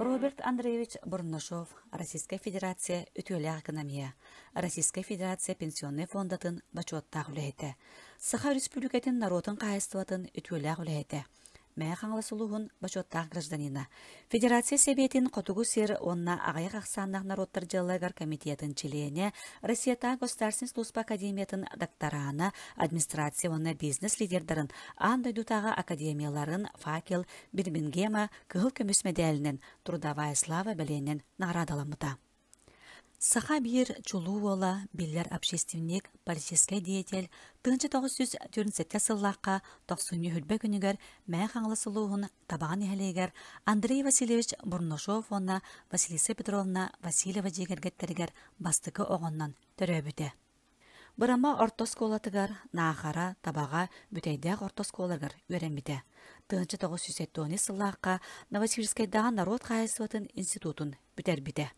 Роберт Андреевич Бурнашов, Российская Федерация үтүөлэ экономия, Российская Федерация пенсионный фондатын бачуаттаах үлэйте, Саха Республикатын народын кайыстыватын үтүөлээх үлэйте. Мэ хаңласылуғын бачуаттаах гражданина. Федерация Советин котугу сер онна ағайық ақсаннақ народтар жаллагар комитетин члене, Россията Государственный служба академиятын докторана, администрация онна бизнес лидердарын, андайдутаға академияларын факел Бирмингема кығыл көміс медалінен трудовая слава бәленен наградаламыта. Саха бир Чулуола, биллер общественник, политический деятель, 1947 сыллаққа 90 хүлбе күнігер мә қаңласылуғын табаған ehелегер Андрей Васильевич Бурнашов онна Василиса Петровна Васильева жегергеттерігер бастықы оғыннан төрөбіде. Бұрама ортосколатыгар, нағара, табаға, бүтейдәқ ортосколаргар өреміде. 1970 сыллаққа Новосибирскайдағы народ қайысыватын институтын бүтербіде.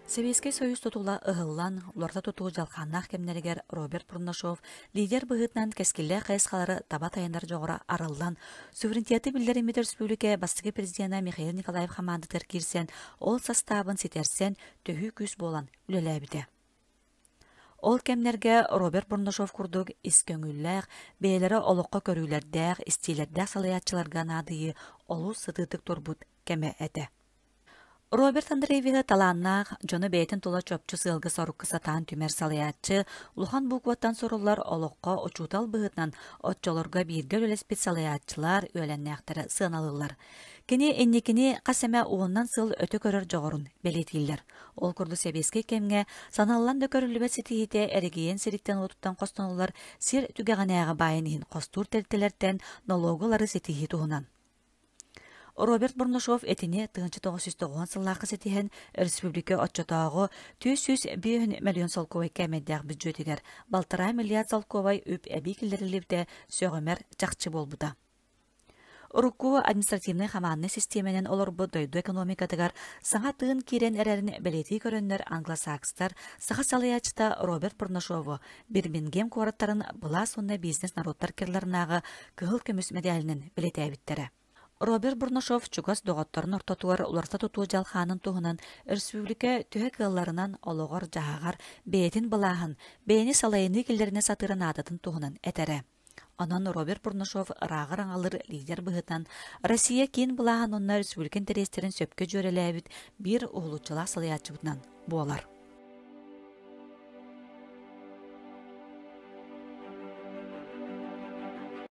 Советский Союз тутула ыһыллан, уларда тутуу жалқаннақ кемнерігер Роберт Бурнашов лидер бұғытнан кәскелле қайысқалары таба тайындар жоғыра арылдан, суверенитеті білдерімет республика бастығы президенті Михаил Николаев хамандытыр кирсен, ол составын сетерсен төхі күз болан үлеләбіде. Ол кемнерге Роберт Бурнашов курдук искөңүлләк, бейлері олыққа көрүлердәк, истилердәк салаятчыларға надыйы олу сытытык турбут кеме әті. Роберт Андреевич таланнақ, жоны бейтін тула чөпчі сылғы сорыққы сатан түмер салаятчы, улхан бұқваттан сорулар олыққа очутал бұғытнан отчолорға биргер өлеспет салаятчылар өленнәқтері сыналылар. Кені эннекені қасаме уғыннан сыл өті көрір жоғырын белетілдер. Ол күрді себеске кемге саналлан ды көрілібет сетихите әрігейен серіктен отуттан қостанулар сер түгеғанаяға байынығын қостур тәлтелерден налогылары сетихи туғынан. Роберт Бурнашов этине 1990 сыллақы сетихен республика отчотағы 201 миллион солковай кәмәддәқ бюджетігер, балтыра миллиард солковай өп әбекілдеріліпті сөғімер жақчы болбыда. Урукку административный хаманны системенен олар бұ дойду экономикатыгар саңа тыын кирен әрәрін бәлети көріннер англосакстар саха салаячта Роберт Бурнашову Бирмингем қораттарын бұла сонна бизнес народтар керларынағы кығыл көміс медалінің білеті әбіттері. Роберт Бурнашов чугас доғаттарын ортатуар уларта тутуу жалханын туғынан республика түйе кылларынан олығыр жағағар бейтін бұлағын, бейні салайыны келдеріне сатырын адатын туғынан әтәрі. Онан Роберт Бурнашов рағыр аңалыр лидер бұғытан Россия кейін бұлағын онна республикан терестерін сөпке жөрелі әбіт бір ұғылучылақ салаятчы бұтынан болар.